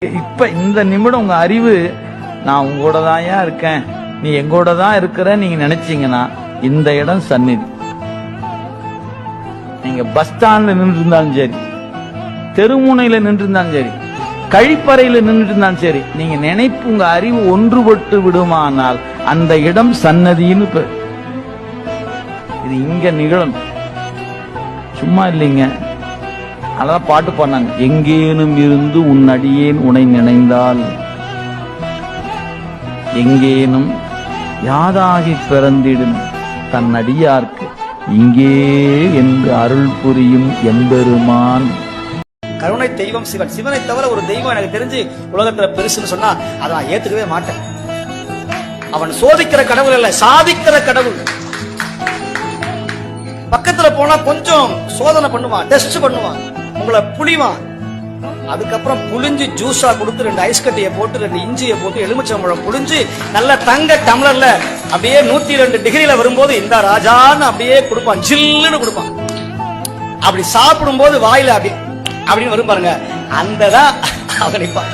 இப்ப இந்த நிமிடம் உங்க அறிவு நான் உங்களோட தான் இருக்கேன், நீ எங்கூட தான் இருக்கிற நீங்க நினைச்சீங்கன்னா இந்த இடம் சந்நிதி. நீங்க பஸ் ஸ்டாண்ட்ல நின்று இருந்தாலும் சரி, தெருமுனையில நின்று இருந்தாலும் சரி, கழிப்பறையில நின்று இருந்தாலும் சரி, நீங்க நினைப்பு உங்க அறிவு ஒன்றுபட்டு விடுமானால் அந்த இடம் சன்னதின்னு இது இங்க நிகழும், சும்மா இல்லைங்க. அதான் பாட்டு பாடினாங்க, எங்கேனும் இருந்து உன் அடியேன் உனை நினைந்தால், எங்கேனும் யாதாகி பிறந்திடும் தன் அடியார்க்கு இங்கே என்று அருள் புரியும் எம்பெருமான். கருணை தெய்வம் சிவன். சிவனை தவிர ஒரு தெய்வம் எனக்கு தெரிஞ்சு உலகத்துல பெருசுன்னு சொன்னா அதை நான் ஏத்துக்கவே மாட்டேன். அவன் சோதிக்கிற கடவுள் இல்ல, சாதிக்கிற கடவுள். பக்கத்துல போனா கொஞ்சம் சோதனை பண்ணுவான், டெஸ்ட் பண்ணுவான், உங்களை புளிவான். அதுக்கப்புறம் புளிஞ்சு ஜூஸா கொடுத்து 2 ஐஸ் கட்டியை போட்டு 2 இஞ்சியை போட்டு எலுமிச்சம்பழம் புளிஞ்சு நல்ல தங்க டம்ளர்ல அப்படியே 102 டிகிரில வரும்போது இந்த ராஜான்னு அப்படியே கொடுப்பான், ஜில்லுன்னு கொடுப்பான். அப்படி சாப்பிடும் போது வாயில அப்படின்னு வரும் பாருங்க, அந்த தான் அவன் நிற்பான்.